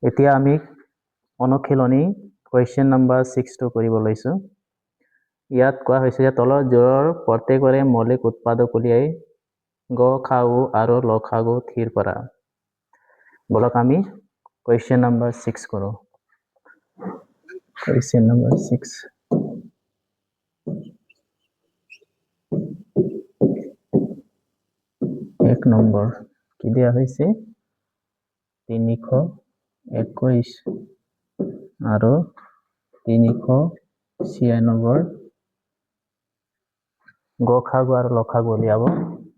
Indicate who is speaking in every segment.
Speaker 1: এতিয়া আমি অনুশীলনী কুৱেশ্যন নম্বৰ 6 কৰিব লৈছো। ইয়াত কোৱা হৈছে যে তলৰ জোৰৰ প্ৰত্যেকৰে মৌলিক উৎপাদক উলিয়াই গ, খা, উ আৰু ল, খা, গু থিৰ কৰা। বলক আমি কুৱেশ্যন নম্বৰ 6 কৰো। কুৱেশ্যন নম্বৰ 6 1 নম্বৰ কি দিয়া হৈছে 321 আৰু 396 গ, খা, গু আৰু ল, খা, গু উলিয়াব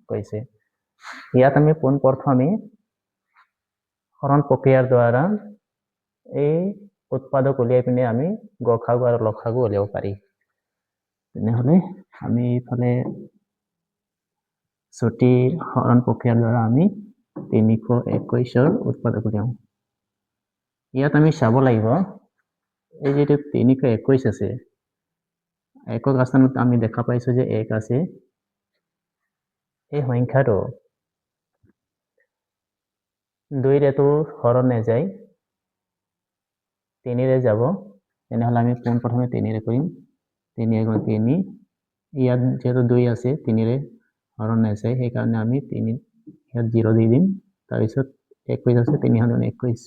Speaker 1: কৈছে। ইয়াত আমি পোনপ্ৰথমে হৰণ প্ৰক্ৰিয়াৰ দ্বাৰা এই উৎপাদক উলিয়াই পিনে আমি গ, খা, গু আৰু ল, খা, গু উলিয়াব পাৰি। তেনেহলে আমি এইফালে ছুটি হৰণ প্ৰক্ৰিয়াৰ দ্বাৰা আমি 321ৰ উৎপাদক উলিয়াও। ইয়াত আমি চাব লাগিব এই যেটো 321 আছে একক স্থানত আমি দেখা পাইছো যে 1 আছে। এই সংখ্যাটো 2ৰেতো হৰণ নাযায় 3ৰে যাব। তেনেহলে আমি পোনপ্ৰথমে 3ৰে কৰিম। 3 × 3 ইয়াত যেহেতু 2 আছে 3ৰে হৰণ নাযায় সেইকাৰণে আমি 3 ইয়াত 0 দি দিম। তাৰপিছত 21 আছে 3 × 21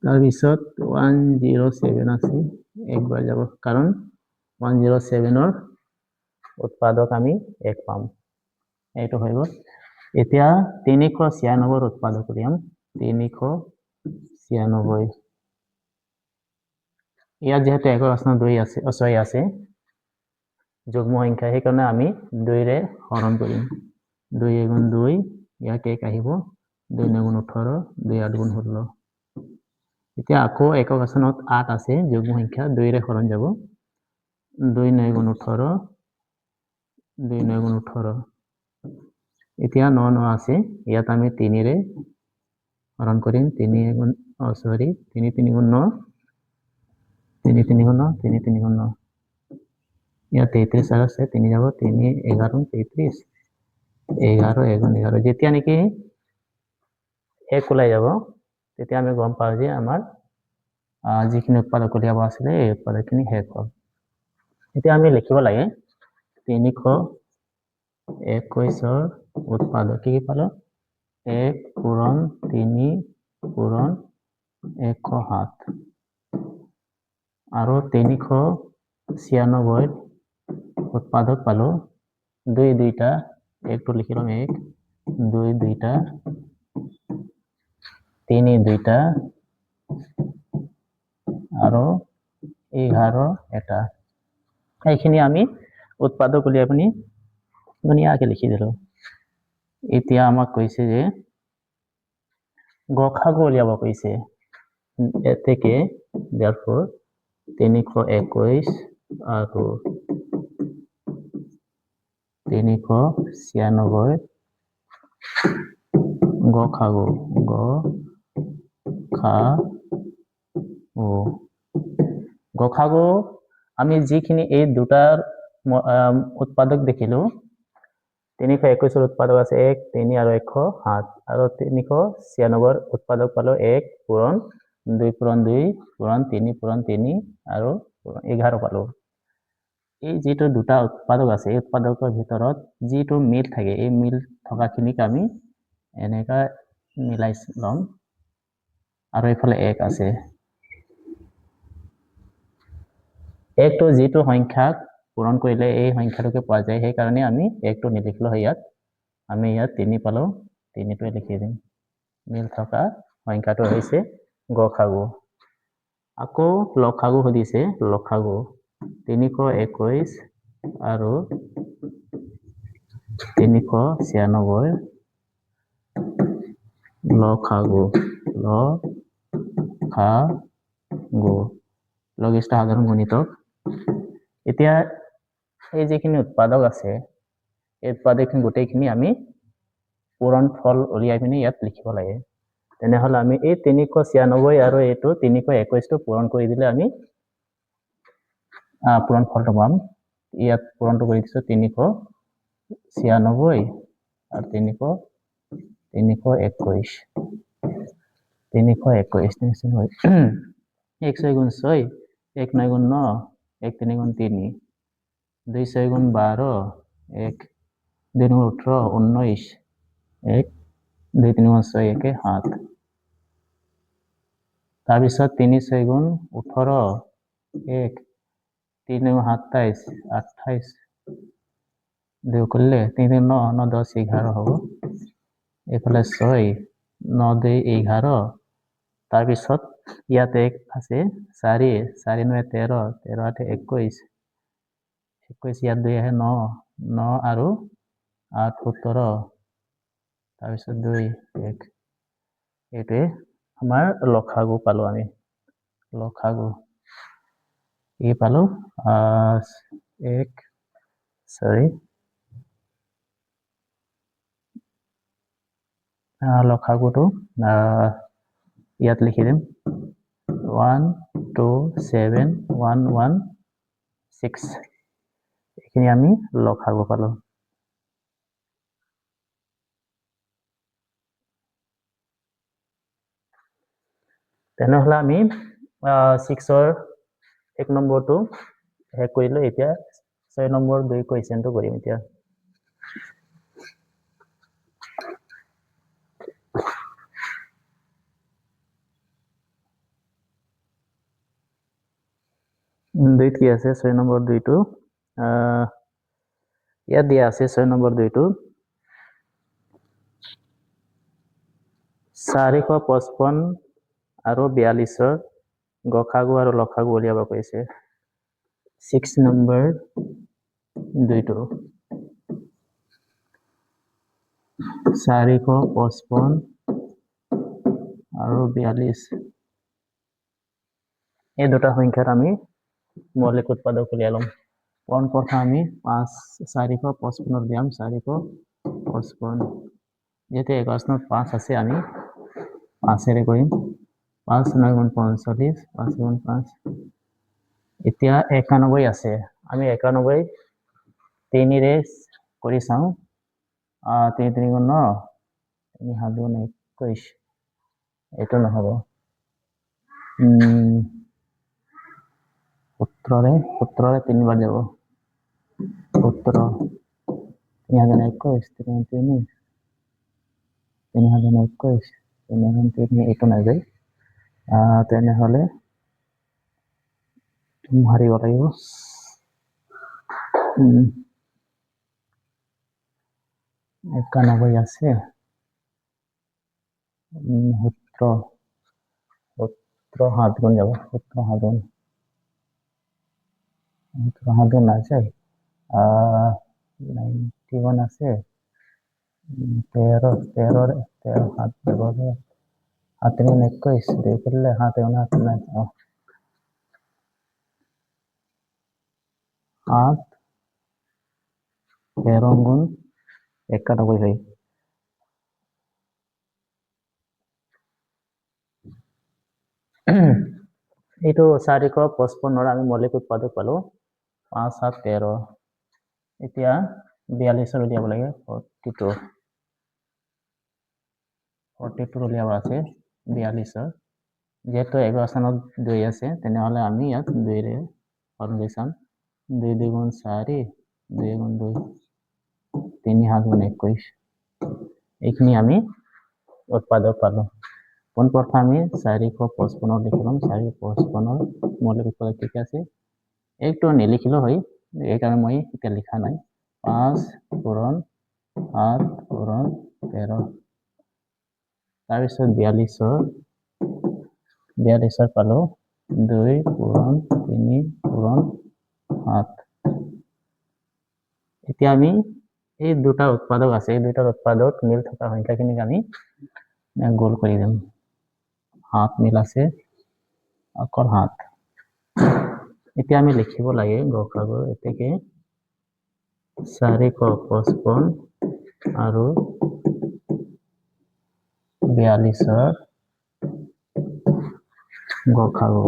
Speaker 1: তাৰপিছত 107 আছে একবাৰ যাব কাৰণ 107ৰ উৎপাদক আমি 1 পাম। এইটো হৈ গ'ল। এতিয়া 396ৰ উৎপাদক উলিয়াম। 396 ইয়াত যেহেতু একক স্থানত 2 আছে 6 আছে যুগ্ম সংখ্যা সেইকাৰণে আমি 2ৰে হৰণ কৰিম। 2 × 2 ইয়াত 1 আহিব 2 × 9 = 18 2 × 8 = 16। এতিয়া আকৌ একক স্থানত 8 আছে যুগ্ম সংখ্যা 2ৰে হৰণ যাব। 2 × 9 = 18 2 × 9 = 18। এতিয়া 9 9 আছে ইয়াত আমি 3ৰে হৰণ কৰিম। 3 3 3 × 9 3 3 × 9 3 3 × 9 ইয়াত 33 আছে 3 যাব 3 11 33 11 11 যেতিয়া নেকি 1 ওলাই যাব তেতিয়া আমি গম পাওঁ যে আমাৰ যিখিনি উৎপাদক উলিয়াব আছিলে এই উৎপাদকখিনি শেষ হ'ল। এতিয়া আমি লিখিব লাগে 321ৰ উৎপাদক কি পালো 1 পূৰণ 3 পূৰণ 107 আৰু 396 উৎপাদক পালো 2 2টা 1 টো লিখি লম 1 2 2টা 3 2টা আৰু 11 এটা। এইখিনি আমি উৎপাদক উলিয়াই পিনি ধুনীয়াকে লিখি দিলো। এতিয়া আমাক কৈছে যে গ, খা, গু উলিয়াব কৈছে। এতেকে therefore 321 আৰু 396 গ, খা, গু গ, খা, গু গ, খা, গু আমি যিখিনি এই দুটাৰ উৎপাদক দেখিলো 321ৰ উৎপাদক আছে 1 3 আৰু 107 আৰু 396ৰ উৎপাদক পালো 1 পূৰণ 2 পূৰণ 2 পূৰণ 3 পূৰণ 3 আৰু 11 পালো। এই যেটো দুটা উৎপাদক আছে এই উৎপাদকৰ ভিতৰত যেটো মিল থাকে এই মিল থকাখিনিক আমি এনেকা মিলাই লম আৰু এইফালে 1 আছে। 1 টো যেটো সংখ্যাক পূৰণ কৰিলে এই সংখ্যাটোকে পোৱা যায় সেইকাৰণে আমি 1 টো নিলিখিলো ইয়াত আমি ইয়াত 3 পালো 3 টোৱে লিখি দিম। মিল থকা সংখ্যাটো হৈছে গ, খা, গু। আকৌ ল, খা, গু সুধিছে ল, খা, গু 321 আৰু 396 ল, খা, গু ল, খা, গু লঘিষ্ঠ সাধাৰণ গুণিতক। এতিয়া এই যিখিনি উৎপাদক আছে এই উৎপাদকখিনি গোটেইখিনি আমি পূৰণ ফল উলিয়াই পিনে ইয়াত লিখিব লাগে। তেনেহলে আমি এই 396 আৰু এইটো 321 টো পূৰণ কৰি দিলে আমি পূৰণ ফলটো পাম। ইয়াত পূৰণটো কৰি দিছো 396 আৰু 321 321 নিশ্চয় হয় 1 6 গুণ 6 1 9 গুণ 9 1 3 গুণ 3 2 6 গুণ 12 1 2 গুণ 18 19 1 2 3 গুণ 6 1 7 তাৰপিছত 3 6 গুণ 18 1 3 গুণ 27 28 2 করলে 3 9 9 10 11 হব এইফালে 6 9 2 11 তাৰপিছত ইয়াতে আছে 4 4 9 13 13 8 21 21 ইয়াত 2 আহে 9 9 আৰু 8 17 তাৰপিছত 2 1 এইটোৱে আমাৰ লসাগু পালো আমি লসাগু এই পালো 1 sorry লসাগুটো ইয়াত লিখি দিম 1 2 7 1 1 6 এইখিনি আমি লসাগু পালো তেনেহলে আমি 6ৰ 1 নম্বৰটো শেষ কৰিলো এতিয়া 6 নম্বৰ 2 কুৱেশ্যনটো কৰিম এতিয়া দুইত কি আছে 6 নম্বৰ 2টো ইয়াত দিয়া আছে 6 নম্বৰ 2টো 455 আৰু 42ৰ গসাগু আৰু লসাগু উলিয়াব কৈছে 6 নম্বৰ 2টো 455 আৰু 42 এই দুটা সংখ্যাত আমি মৌলিক উৎপাদক উলিয়াই লম পোনপ্ৰথমে আমি 455 উলিয়াম 455 যেহেতু এই প্ৰশ্নত 5 আছে আমি 5 কৰিম 5 9 গুণ 45 5 গুণ 5 এতিয়া 91 আছে আমি 91 3ৰে কৰি চাওঁ 3 3 গুণ 9 3 7 গুণ 21 এইটো নহব 17ৰে 3বাৰ যাব 17 3021 3 3021 3 এইটো নাযায় তেনেহলে হাৰিব লাগিব 91 আছে 17 7 গুণ যাব 17 7 গুণ 7 গুণ নাযায় 91 আছে 13 7 যাব 7 গুণ 21 2 করলে 7 গুণ 7 নাই 8 13 গুণ 91 হয় এইটো 455 আমি মৌলিক উৎপাদক পালো 5 7 13 এতিয়া 42 উলিয়াব লাগে 42 উলিয়াব আছে 42 যেহেতু এগাৰ স্থানত 2 আছে তেনেহলে আমি ইয়াত 2ৰে হৰণ কৰি চাম 2 2 গুণ 4 2 গুণ 2 3 7 গুণ 21 এইখিনি আমি উৎপাদক পালো পোনপ্ৰথমে আমি 455 লিখিলাম 455 মৌলিক উৎপাদক ঠিক আছে একটু নিলিখিলেও হয় এইকাৰণে মই এতিয়া লিখা নাই 5 পূৰণ 7 পূৰণ 13 তাৰপিছত 42 পালো 2 পূৰণ 3 পূৰণ 7 এতিয়া আমি এই দুটা উৎপাদক আছে এই দুটাৰ উৎপাদক মিল থকা সংখ্যাখিনিক আমি গোল কৰি দিম 7 মিল আছে অকল 7 এতিয়া আমি লিখিব লাগে গসাগু এতেকে 455 আৰু 42ৰ গসাগু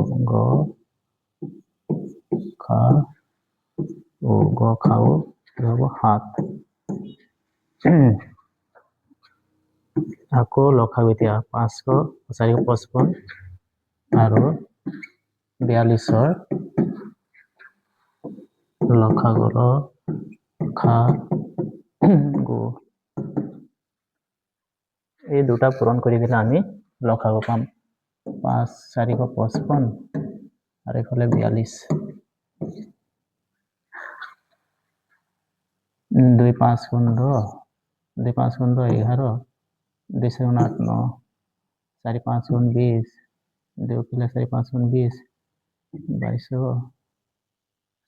Speaker 1: গসাগু 7 আকৌ লখাগু এতিয়া 455 আৰু 42ৰ লখাগু এই দুটা পূৰণ কৰি দিলে আমি লখাগু পাম 455 আৰু এইফালে 42 2 5 গুণ 10 2 5 গুণ 10 11 2 7 8 9 4 5 গুণ 20 2 পিলে 4 5 গুণ 20 22 4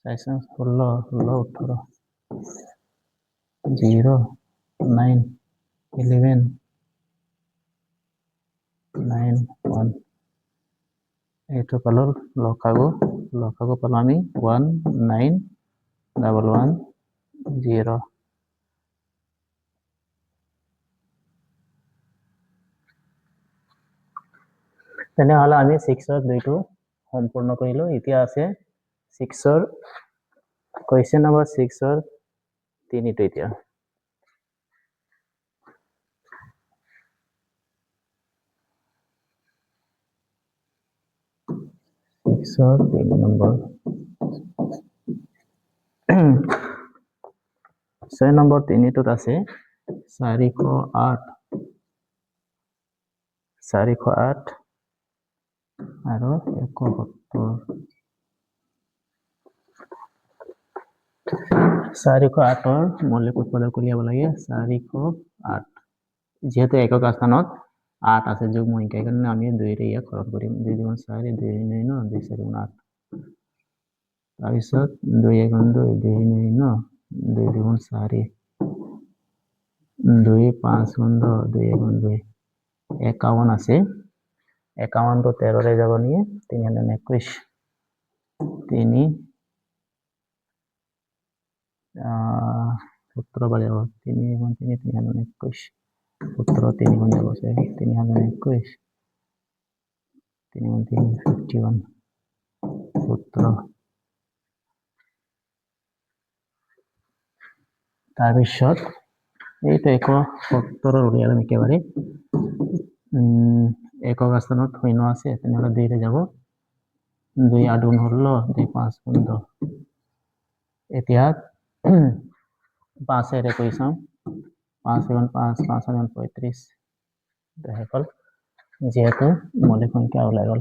Speaker 1: 16 16 18 0 9 11 9 1 এইটো পালো লখাগু পালো আমি 19110 তেনেহলে আমি 6ৰ 2টো সম্পূৰ্ণ কৰিলো এতিয়া আছে 6ৰ কুৱেশ্যন নম্বৰ 6ৰ 3টো এতিয়া 6ৰ 3 নম্বৰ 6 নম্বৰ 3টোত আছে 408 আৰু 71 408ৰ মৌলিক উৎপাদক উলিয়াব লাগে 408 যেহেতু একক স্থানত 8 আছে যুগ্ম সংখ্যা সেইকাৰণে আমি 2 ৰে ইয়াক হৰণ কৰিম 2 2 4 2 9 9 2 4 8 তাৰপিছত 2 1 2 2 9 9 2 2 4 2 5 10 2 1 2 51 আছে 51 তো 13 রে যাব নিয়ে 321 3 17 বাজে 3 1 3 321 17 3 গুণ যাব 321 3 1 3 51 17 তাৰপিছত এইটো 71 উলিয়ালাম একেবাৰে একক স্থানত শূন্য আছে তেনেহলে 2 ৰে যাব 2 8 গুণ হল 2 5 গুণ 10 এতিয়া 5 ৰে কৰি চাম 5 গুণ 5 5 গুণ 35 দেখল যেহেতু মৌলিক সংখ্যা ওলাই গল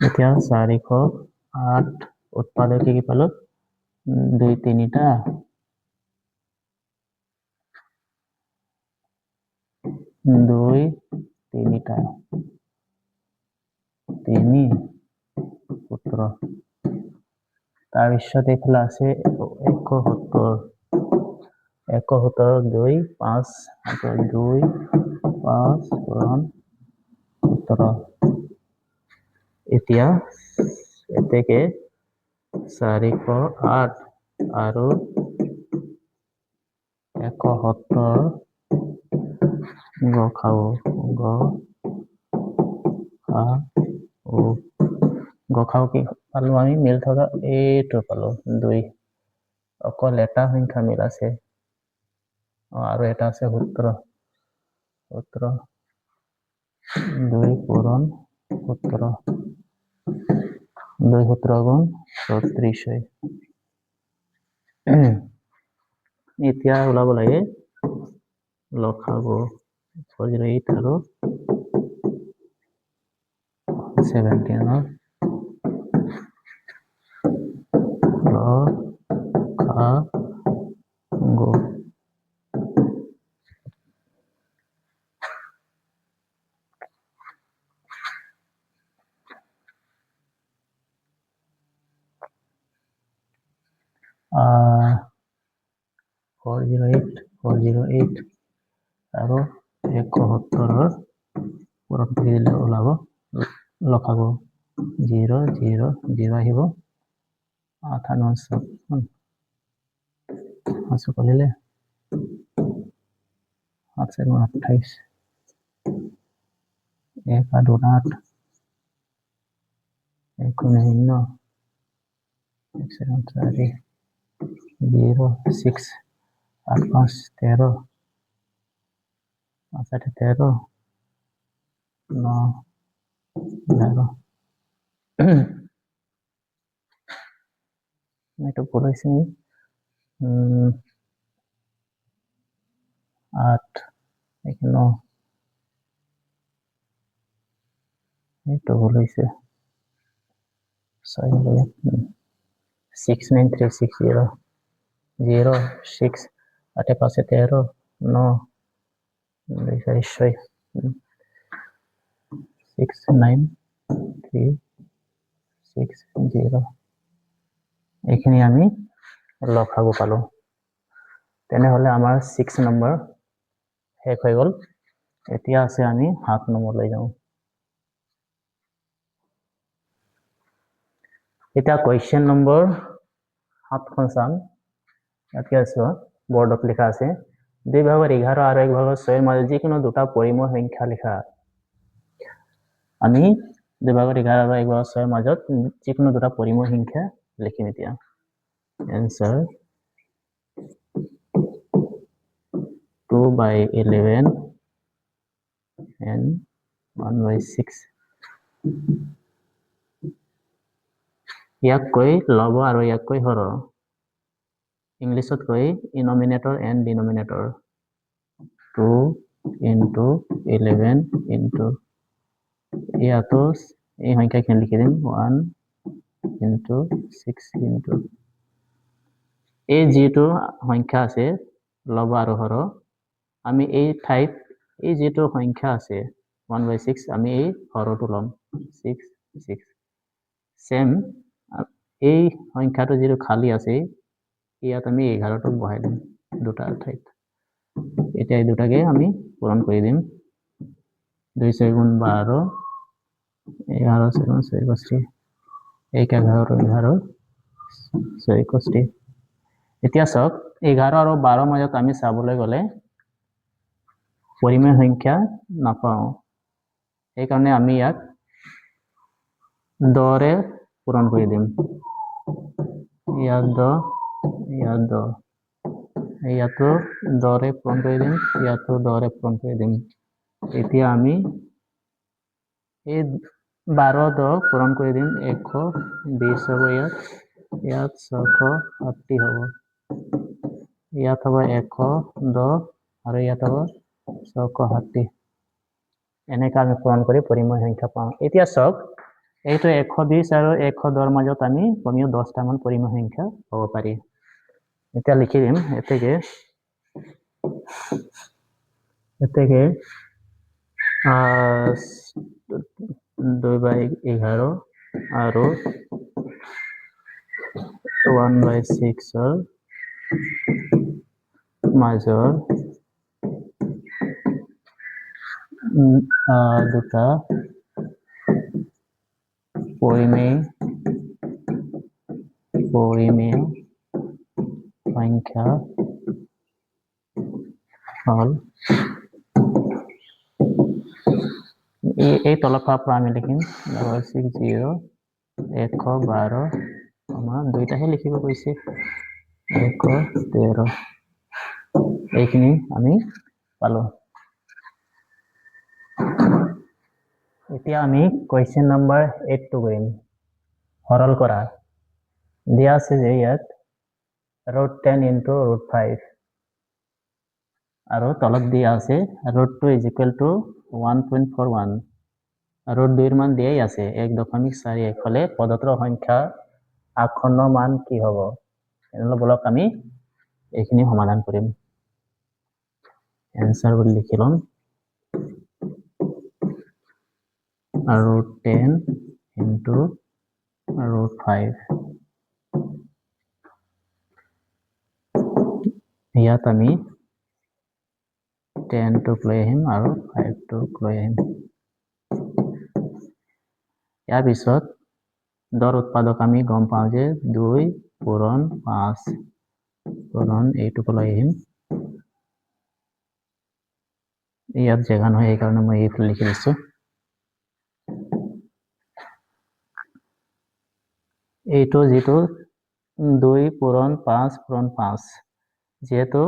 Speaker 1: এতিয়া 408 উৎপাদক কি পালো 2 3টা 2 3টা 3 17 তাৰপিছত এইফালে আছে 71 2 5 2 5 পূৰণ 17 এতিয়া এতেকে 408 আৰু 71 গখাও কি পালো আমি মিল থকা এইটো পালো 2 অকল এটা সংখ্যা মিল আছে আৰু এটা আছে 17 2 পূৰণ 17 2 17 গুণ 34 হয় এতিয়া ওলাব লাগে লখাগু 408 আৰু 17 লখাগু408 আৰু 71 পূৰণ কৰি দিলে ওলাব লখাগু 0 0 0 আহিব 58 কৰিলে 7 28 1 8 8 1 0 1 4 0 6 8 5 13 5 8 13 9 11 এটা ভুল হয়েছে নি 8 9 এটা ভুল হয়েছে 69360 0 6 8 5 13 9 69360 এইখিনি আমি লসাগু পালো তেনেহলে আমাৰ 6 নম্বৰ শেষ হৈ গল এতিয়া আছে আমি 7 নম্বৰ লৈ যাওঁ এতিয়া কোৱেশ্চন নম্বৰ 7 খন চাম ইয়াত কি আছে বৰ্ডত লিখা আছে 2/11 আৰু 1/6 মাজত যিকোনো দুটা পৰিমেয় সংখ্যা লিখা আমি 2/11 আৰু 1/6 মাজত যিকোনো দুটা পৰিমেয় সংখ্যা লিখিম এতিয়া answer 2/11 and 1/6 ইয়াক কৈ লব আৰু ইয়াক কৈ হৰ ইংলিছত কৈ denominator and denominator 2 into 11 into ইয়াতো এই সংখ্যাখিনি লিখি দিম 1 into 6 into এই যেটো সংখ্যা আছে লব আৰু হৰ আমি এই ঠাইত এই যেটো সংখ্যা আছে 1/6 আমি এই হৰটো লম 6 6 সেম এই সংখ্যাটো যেটো খালি আছে ইয়াত আমি 11টো বহাই দিম দুটা ঠাইত এতিয়া এই দুটাকে আমি পূৰণ কৰি দিম 2 6 গুণ 12 11 7 64 1 11 11 64 এতিয়া সব 11 আৰু 12 মাজত আমি চাবলৈ গলে পৰিমেয় সংখ্যা নাপাও এই কাৰণে আমি ইয়াক 10 ৰে পূৰণ কৰি দিম ইয়াত 10 ইয়াত 10 ইয়াতো 10 ৰে পূৰণ কৰি দিম ইয়াতো 10 ৰে পূৰণ কৰি দিম এতিয়া আমি এই 12 10 পূৰণ কৰি দিম 120 হ'ব ইয়াত 680 হ'ব ইয়াত হ'ব 110 আৰু ইয়াত হ'ব 680 এনেকা আমি পূৰণ কৰি পৰিমেয় সংখ্যা পাওঁ এতিয়া সব এইটো 120 আৰু 110 মাজত আমি কমেও 10টা মান পৰিমেয় সংখ্যা পাব পাৰি এতিয়া লিখি দিম এতেকে 2/11 আৰু 1/6 মাজৰ দুটা পৰিমেয় সংখ্যা হল এই তলফাৰ পৰা আমি লিখিম 60 112 দুইটাহে লিখিব কৈছে 113 এইখিনি আমি পালো এতিয়া আমি কোৱেশ্চন নম্বৰ 8 টো কৰিম সৰল কৰা দিয়া আছে যে ইয়াত √10 into √5 আৰু তলত দিয়া আছে √2 is equal to 1.41 √2 এর মান দিয়াই আছে 1.41 হলে পদত্র সংখ্যা আসন্ন মান কি হ'ব এনেহলে বলক আমি এইখিনি সমাধান কৰিম এনসার বুলি লিখি লম √10 into √5 ইয়াত আমি 10 টোক লৈ আহিম আৰু 5 টোক লৈ আহিম ইয়াৰ পিছত দৰ উৎপাদক আমি গম পাওঁ যে 2 পূৰণ 5 পূৰণ এইটোক লৈ আহিম ইয়াত জেগা নহয় এই কাৰণে মই এইটো লিখি দিছো এইটো যেটো 2 পূৰণ 5 পূৰণ 5 যেহেতু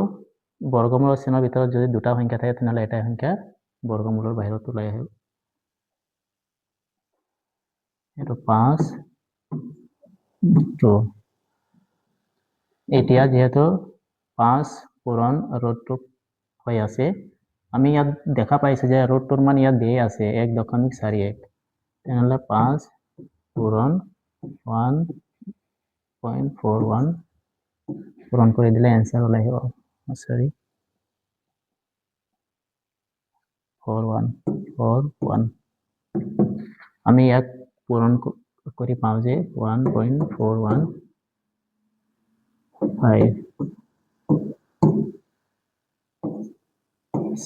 Speaker 1: বৰ্গমূলৰ চিহ্নৰ ভিতৰত যদি দুটা সংখ্যা থাকে তেনেহ'লে এটা সংখ্যা বৰ্গমূলৰ বাহিৰত ওলাই আহিব। এইটো 5 2। এতিয়া যেহেতু 5 পূৰণ ৰুটটো হৈ আছে, আমি ইয়াত দেখা পাইছোঁ যে ৰুটটোৰ মান ইয়াত দিয়ে আছে 1.41। তেনেহ'লে 5 পূৰণ 1.41 পূৰণ কৰি দিলে এনসাৰ ওলাই আহিব। সৰি 41 আমি ইয়াক পূৰণ কৰি পাওঁ যে 1.415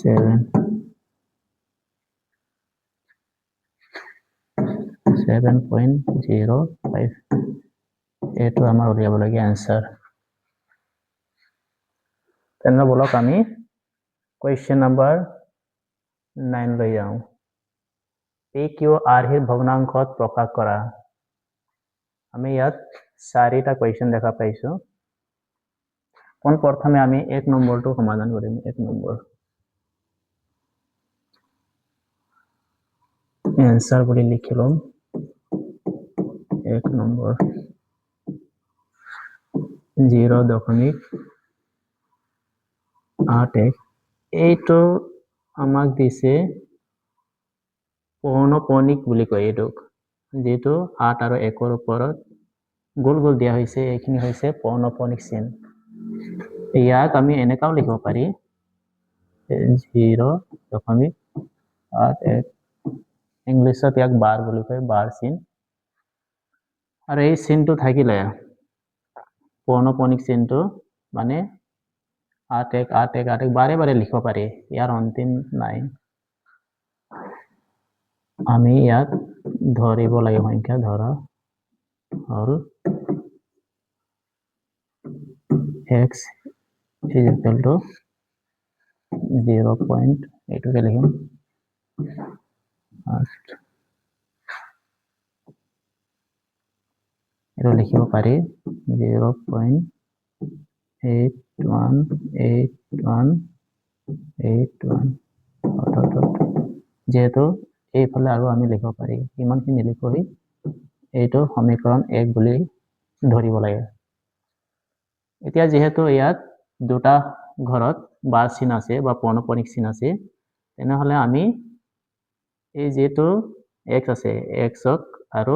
Speaker 1: 7.05 এইটো আমাৰ উলিয়াবলগীয়া এনসাৰ। তেনে বলক আমি কুৱেশ্যন নম্বৰ 9 লৈ যাওঁ। PQRৰ ভগ্নাংশত প্ৰকাশ কৰা। আমি ইয়াত 4টা কুৱেশ্যন দেখা পাইছোঁ। প্ৰথমে আমি 1 নম্বৰটো সমাধান কৰিম। 1 নম্বৰ এনসাৰ বুলি লিখি ল'ম। 1 নম্বৰ 0.81। এইটো আমাক দিছে পৌনঃপুনিক বুলি কয় এইটোক, যেটো 8 আৰু 1ৰ ওপৰত গোল গোল দিয়া হৈছে। এইখিনি হৈছে পৌনঃপুনিক চিন। ইয়াক আমি এনেকাও লিখিব পাৰি 0.81। ইংলিছত ইয়াক বাৰ বুলি কয়, বাৰ চিন। আৰু এই চিনটো থাকিলে পৌনঃপুনিক চিনটো মানে 8 বাৰে বাৰে লিখিব পাৰি, ইয়াৰ অন্তিম নাই। আমি ইয়াত ধৰিব লাগে সংখ্যা, ধৰা হ'ল x is equal to 0. এইটোকে লিখিম। এইটো লিখিব পাৰি 0.818181। যেহেতু এইফালে আৰু আমি লিখিব পাৰি, ইমানখিনি লিখি এইটো সমীকৰণ 1 বুলি ধৰিব লাগে। এতিয়া যেহেতু ইয়াত দুটা ঘৰত বাৰ চিন আছে বা পৌনঃপুনিক চিন আছে, তেনেহ'লে আমি এই যেটো x আছে, xক আৰু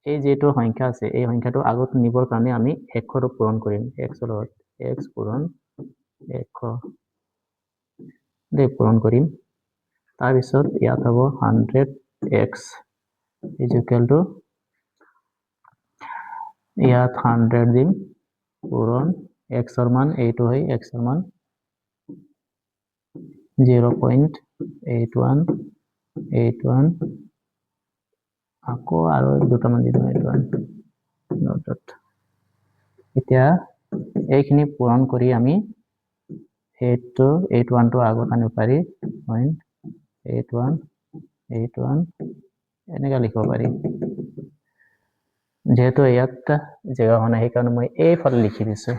Speaker 1: এই যেটো সংখ্যা আছে, এই সংখ্যাটো আগত নিবৰ কাৰণে আমি 100 পূৰণ কৰিম। x লগত x পূৰণ 100 দে পূৰণ কৰিম। তাৰপিছত ইয়াত হ'ব 100x is equal to ইয়াত 100 দিম পূৰণ x ৰ মান এইটো হয়, x ৰ মান 0.8181 আকৌ আৰু দুটামান দিম 81। এতিয়া এইখিনি পূৰণ কৰি আমি 81টো আগত আনিব পাৰি 0.8181 এনেকা লিখিব পাৰি। যেহেতু ইয়াত জেগা হোৱা নাই সেইকাৰণে মই এইফালে লিখি দিছোঁ।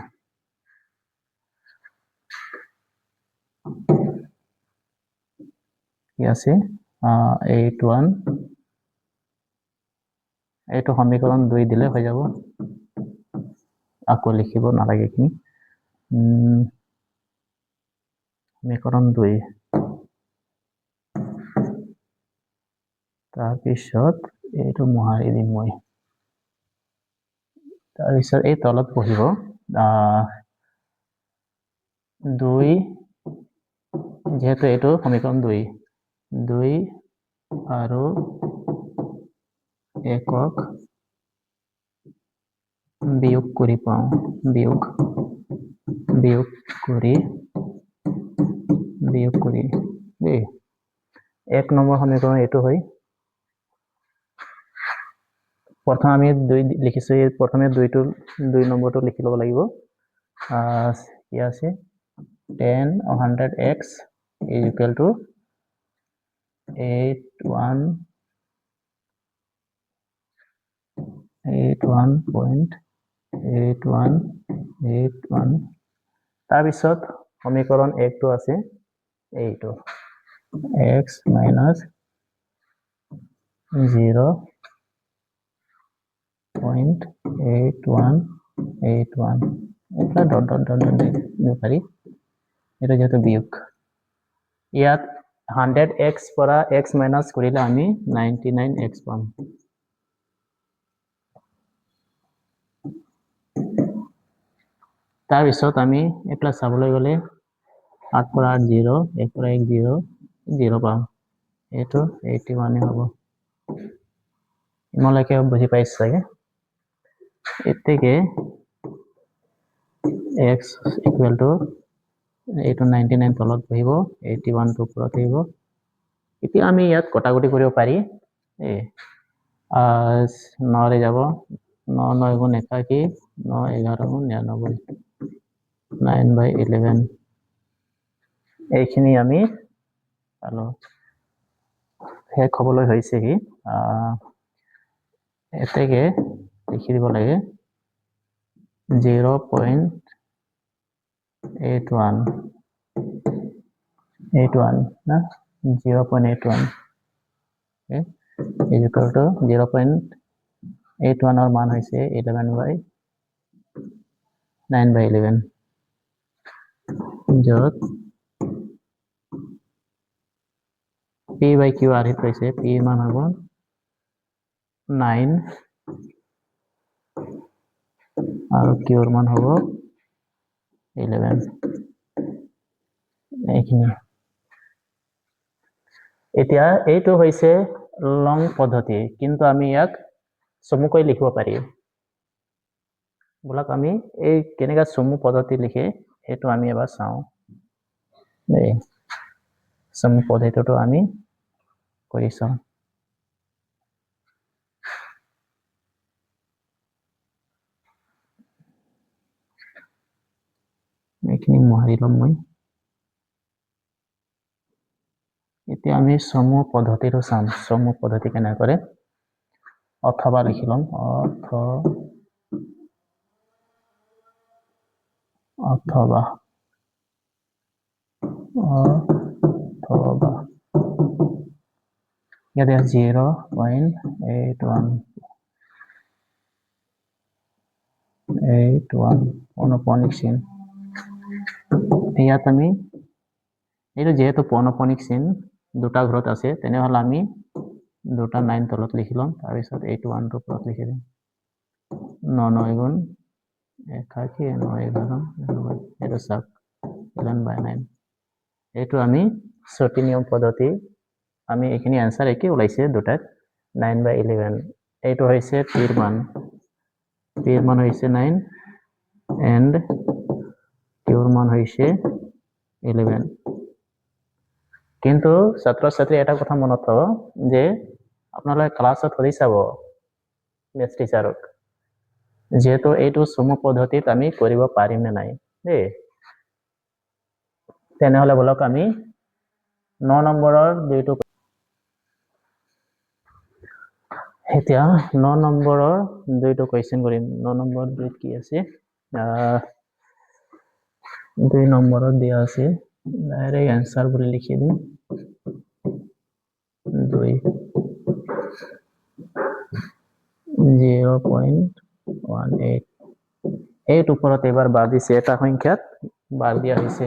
Speaker 1: কি আছে 81, এইটো সমীকৰণ 2 দিলে হৈ যাব, আকৌ লিখিব নালাগে এইখিনি। সমীকৰণ 2 তাৰপিছত এইটো মোহাৰি দিম মই। তাৰপিছত এই তলত পঢ়িব 2, যেহেতু এইটো সমীকৰণ 2 আৰু 1ক বিয়োগ কৰি পাওঁ, বিয়োগ কৰি দেই। 1 নম্বৰ সমীকৰণ এইটো হয়। প্ৰথম আমি 2 লিখিছোঁ, প্ৰথমে 2 নম্বৰটো লিখি ল'ব লাগিব। কি আছে 100x is equal to 81.8181 তাৰপিছত সমীকৰণ 1 টো আছে এইটো x minus 0.8181 এটা ডট ডট ডট ডট দিব পাৰি এটা যেহেতু বিয়োগ ইয়াত 100x পৰা x মাইনাস কৰিলে আমি 99x পাম তাৰপিছত আমি এপ্লাস চাবলৈ গ'লে 8 পৰা 8 0 1 পৰা 1 0 0 পাম এইটো 81 হ'ব ইমানলৈকে বুজি পাইছে চাগে এতেকে x equal to এইটো 99 তলত বহিব 81 টো ওপৰত আহিব এতিয়া আমি ইয়াত কটাকটি কৰিব পাৰি 9 ৰে যাব 9 9 গুণ 81 9 11 গুণ 99 9/11 এইখিনি আমি পালো শেষ হ'বলৈ হৈছে কি এতেকে লিখি দিব লাগে 0.81 না 0.81 okay is equal to 0.81 और मान হৈছে 11/9/11 যত p by q আৰিত হৈছে p মান হ'ব 9 আৰু q ৰ মান হ'ব 11 এইখিনি এতিয়া এইটো হৈছে লং পদ্ধতি কিন্তু আমি ইয়াক চমুকৈ লিখিব পাৰি বলক আমি এই কেনেকা চমু পদ্ধতি লিখে এটো আমি এবাৰ চাও এই চমু পদ্ধতিটো আমি কৰি চাও এইখিনি মহাৰি লম মই এতিয়া আমি চমু পদ্ধতিটো চাম চমু পদ্ধতি কেনে কৰে অথবা লিখি লম অথবা ইয়াতে 0.81 পৌনঃপুনিক চিন ইয়াত আমি এইটো যেহেতু পৌনঃপুনিক চিন দুটা ঘৰত আছে তেনেহলে আমি দুটা 9 তলত লিখি লম তাৰপিছত 81 টো ওপৰত লিখি দিম 9 9 গুণ 81 9 11 এইটো সব 11/9 এইটো আমি সতি নিয়ম পদ্ধতি আমি এখিনি আনসার একে ওলাইছে দুটাত 9/11 এইটো হৈছে p মান হৈছে 9 and q মান হৈছে 11 কিন্তু ছাত্ৰ ছাত্ৰী এটা কথা মনত থব যে আপোনালোকে ক্লাছত কৰি চাব মেথ টিচাৰক যেহেতু এইটো চমু পদ্ধতিত আমি কৰিব পাৰিম নে নাই দেই তেনেহলে বলক আমি 9 নম্বৰৰ দুইটো এতিয়া 9 নম্বৰৰ দুইটো কোৱেশ্চন কৰিম 9 নম্বৰ দুইত কি আছে 2 নম্বৰত দিয়া আছে ডাইৰেক্ট आंसर বুলি লিখি দিম 2 0.18 8 ওপৰত এবাৰ বাৰ দিছে এটা সংখ্যাত বাৰ দিয়া হৈছে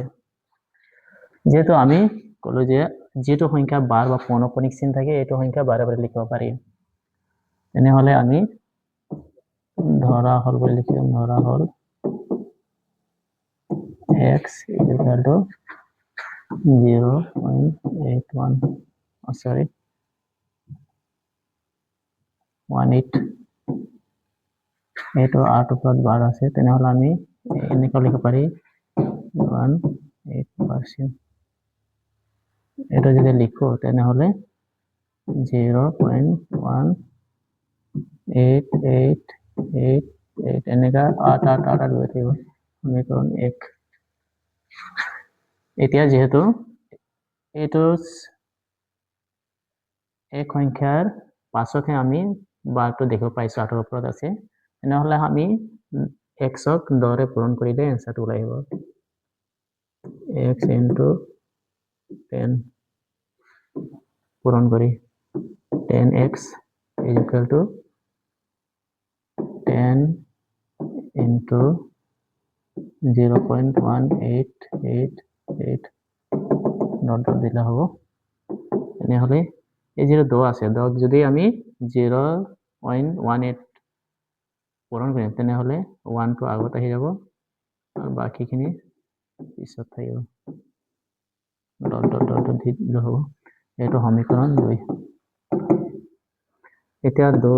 Speaker 1: যেহেতু আমি কলো যে যেটো সংখ্যা বাৰ বা পৌনঃপুনিক চিন থাকে এইটো সংখ্যা বাৰে বাৰে লিখিব পাৰি তেনেহলে আমি ধৰা হল বুলি লিখিম ধৰা হল x equal to 0.81 sorry 18 এইটো 8 ওপৰত বাৰ আছে তেনেহলে আমি এনেকৈ লিখিব পাৰি 18% এটা যদি লিখো তেনেহলে 0.1888 এনেকা 8 8 8 লৈ থাকিব সমীকৰণ 1 এতিয়া যেহেতু এইটো এক সংখ্যাৰ পাছতহে আমি বাৰটো দেখিব পাইছো 8 ৰ ওপৰত আছে তেনেহলে আমি x ক 10 ৰে পূৰণ কৰিলে आंसरটো ওলাই আহিব x into 10 পূরণ করি 10x is equal to 10 into 0.1888 dot dot দিলে হ'ব তেনেহ'লে এই যিটো 10 আছে 10 যদি আমি 0.18 পূৰণ কৰিম তেনেহ'লে 1 টো আগত আহি যাব আৰু বাকীখিনি পিছত থাকিব ডট ডট ডট ডট দি দিলে হ'ব এইটো সমীকৰণ 2 এতিয়া 2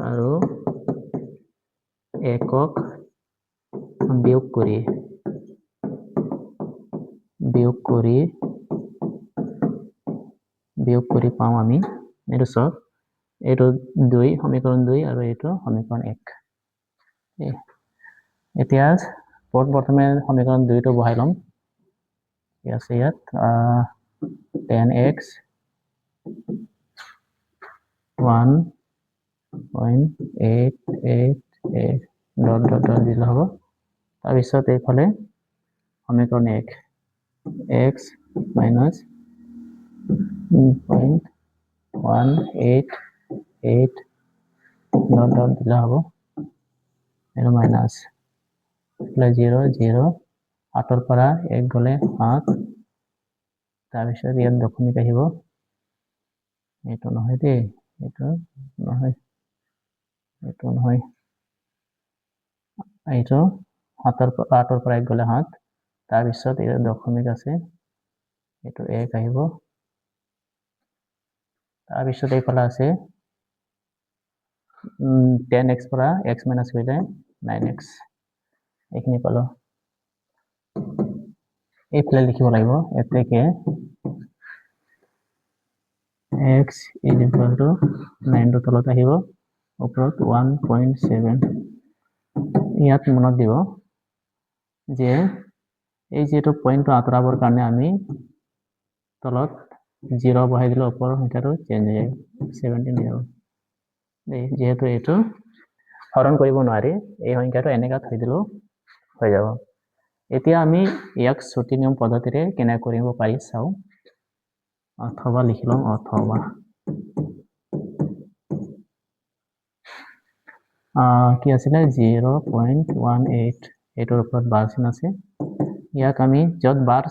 Speaker 1: আৰু 1ক বিয়োগ কৰি পাওঁ আমি এইটো চাওক এইটো 2 সমীকৰণ 2 আৰু এইটো সমীকৰণ 1 এতিয়া প্ৰথমে সমীকৰণ 2 টো বহাই ল'ম আছে ইয়াত 10x 1.888 ডট ডট ডট দিলে হ'ব তাৰপিছত এইফালে সমীকৰণ 1 x minus 0.188 ডট ডট দিলে হ'ব এইটো মাইনাছ 0 0 8ৰ পৰা 1 গ'লে 7 তাৰপিছত ইয়াত দশমিক আহিব এইটো নহয় দেই এইটো নহয় এইটো 8ৰ পৰা 1 গ'লে 7 তাৰপিছত ইয়াত দশমিক আছে এইটো 1 আহিব তাৰপিছত এইফালে আছে 10x পৰা x minus কৰিলে 9x এইখিনি পালো এইফালে লিখিব লাগিব এতেকে x is equal to 9 টো তলত আহিব ওপৰত 1.7 ইয়াত মনত দিব যে এই যেটো পইণ্টটো আঁতৰাবৰ কাৰণে আমি তলত 0 বহাই দিলে ওপৰৰ সংখ্যাটো চেঞ্জ হৈ যাব 17 হৈ যাব যেহেতু এইটো হৰণ কৰিব নোৱাৰি এই সংখ্যাটো এনেকা থৈ দিলেও হৈ যাব এতিয়া আমি ইয়াক ছুটি নিয়ম পদ্ধতিৰে কেনে কৰিব পাৰি চাও অথবা লিখি লম অথবা কি আছিলে 0.18 এটোৰ ওপৰত বাৰ চিন আছে ইয়াক আমি যত বাৰ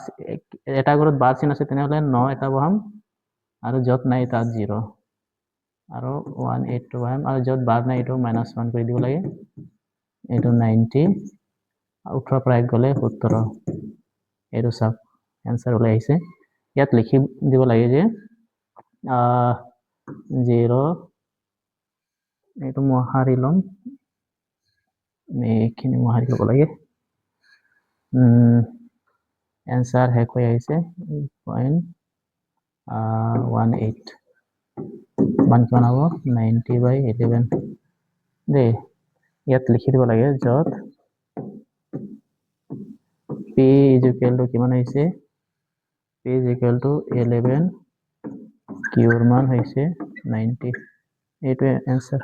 Speaker 1: এটা ঘৰত বাৰ চিন আছে তেনেহলে 9 এটা বহাম আৰু যত নাই তাত 0 আৰু 18 টো বহাম আৰু যত বাৰ নাই এটো -1 কৰি দিব লাগে এটো 90 18 পৰা 1 গলে 17 এটো সব आंसर ওলাই আহিছে ইয়াত লিখি দিব লাগে যে 0 এটো মহাৰি লম এইখিনি মহাৰি লব লাগে आंसर শেষ হৈ আহিছে 0.18 মান কিমান হ'ব 90/11 দে ইয়াত লিখি দিব লাগে যত p is equal to কিমান হৈছে p is equal to 11 q ৰ মান হৈছে 90 এইটো आंसर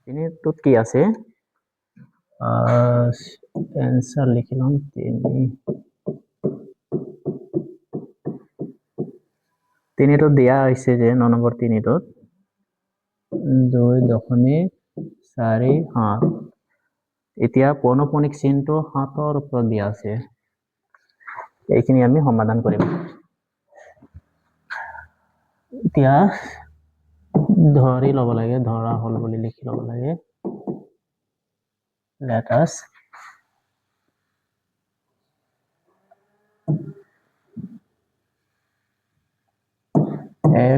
Speaker 1: ইনিটোত কি আছে आंसर লিখি লম 3 তো দিয়া হৈছে যে 9 নম্বৰ 3 তো 2.47 এতিয়া পৌনঃপুনিক চিহ্নটো 7ৰ ওপৰত দিয়া আছে এইখিনি আমি সমাধান কৰিম এতিয়া ধৰি লব লাগে ধৰা হল বুলি লিখি লব লাগে let us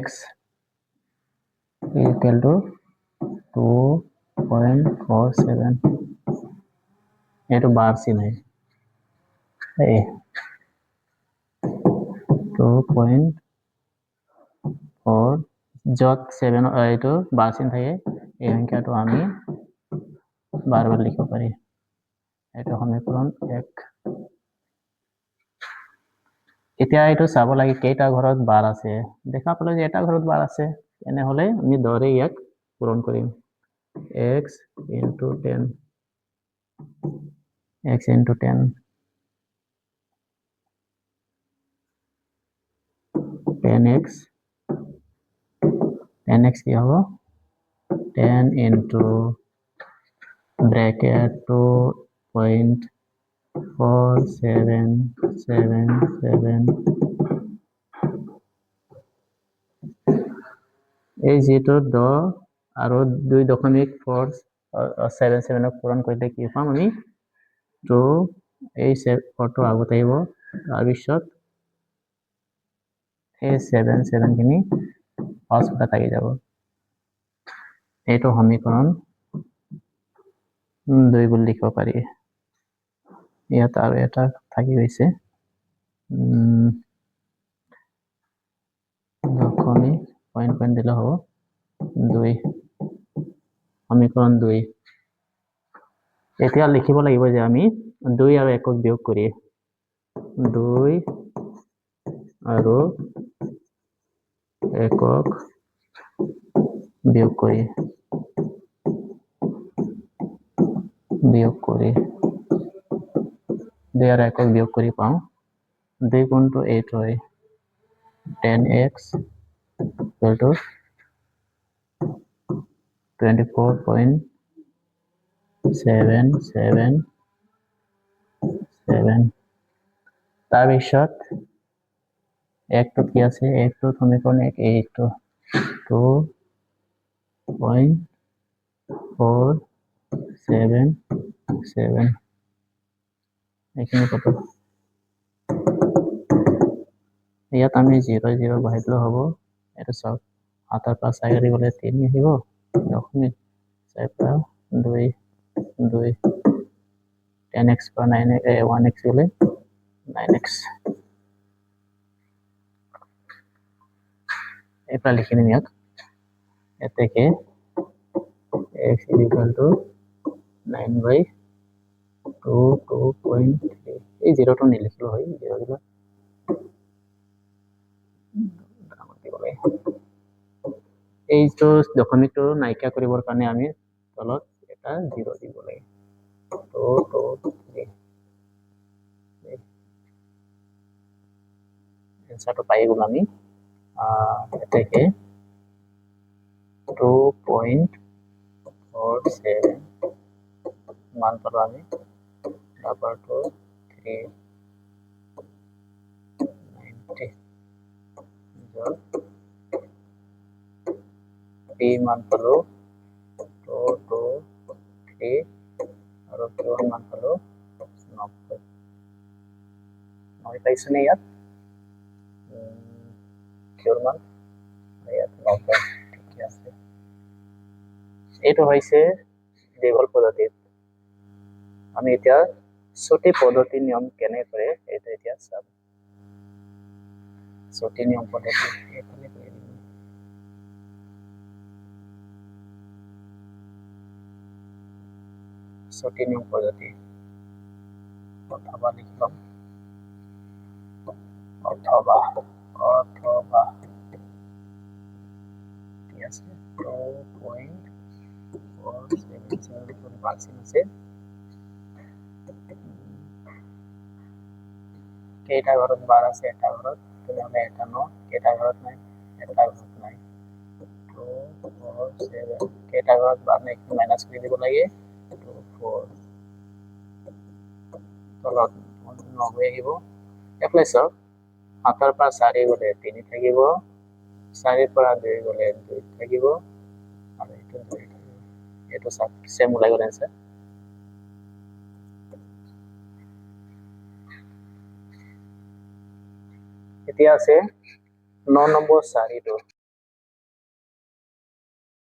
Speaker 1: x equal to 2.47 এইটো বাৰ চিন है 2.4 যত 7 এইটো বাৰ চিন থাকে এই সংখ্যাটো আমি বাৰবাৰ লিখিব পাৰি এইটো সমীকৰণ 1 এতিয়া এইটো চাব লাগে কেইটা ঘৰত বাৰ আছে দেখা পালো যে এটা ঘৰত বাৰ আছে তেনেহ'লে আমি 10ৰে ইয়াক পূৰণ কৰিম x into 10 x into 10 10x 10x কি হ'ব 10 into bracket 2.4777 এই যিটো 10 আৰু 2.477 পূৰণ কৰিলে কি পাম আমি 2 এই 4টো আগত আহিব তাৰপিছত এই 77 খিনি পাঁচটা থাকি যাব এইটো সমীকৰণ 2 বুলি লিখিব পাৰি ইয়াত আৰু এটা থাকি গৈছে আমি পইণ্ট দিলে হ'ব 2 সমীকৰণ 2 এতিয়া লিখিব লাগিব যে আমি 2 আৰু 1ক বিয়োগ কৰি 2 আৰু 1ক বিয়োগ কৰি 2 আৰু 1ক বিয়োগ কৰি পাওঁ 2 গুণটো 8 হয় 10x equal to 24.777 তাৰপিছত 1টো কি আছে 1টো সমীকৰণ 1 2.477 এইখিনি কত ইয়াত আমি 0 0 বহাই দিলে হ'ব এটা চাওক 7 পৰা 4 গ'লে 3 আহিব দশমিক 4 পৰা 2 10x পৰা 1x গ'লে 9x এটা লিখি নিম ইয়াত এতেকে x is equal to 9/2.3 এই 0টো নিলিখিলো হয় 0 দিলে এইটো দশমিকটো নাইকিয়া কৰিবৰ কাৰণে আমি তলত এটা 0 দিব লাগে 2.3 এনসারটো পাই গ'ল আমি এটাকে 2.47 মান পালো আমি তারপর তো 390 b মান পালো 223 আর q মান পালো 90 পাইছো না ইয়াত কিউর মান ইয়াত 90 ঠিক আছে এইটো হৈছে দীঘল পদ্ধতিত আমি এতিয়া ছুটি পদ্ধতি নিয়ম কেনে কৰে এটা এতিয়া চাম ছুটি নিয়ম পদ্ধতি এখানে করে দিব ছুটি নিয়ম পদ্ধতি অথবা লিখলাম অথবা ঠিক আছে 2.477 মার্কস আছে কেইটা ঘরত বার আছে এটা ঘরত তাহলে এটা ন কেইটা ঘরত নাই এটা ঘরত নাই 247 কেইটা ঘরত বার নাই একটু মাইনাস করে দিব লাগে 24 তলত 90 আহিব এপ্লাই চাওক 7 পৰা 4 গলে 3 থাকিব 4 পৰা 2 গলে 2 থাকিব আৰু এইটো 2 থাকিব এইটো সব সেম ওলাই গল आंसर এতিয়া আছে 9 নম্বৰ সাৰিটো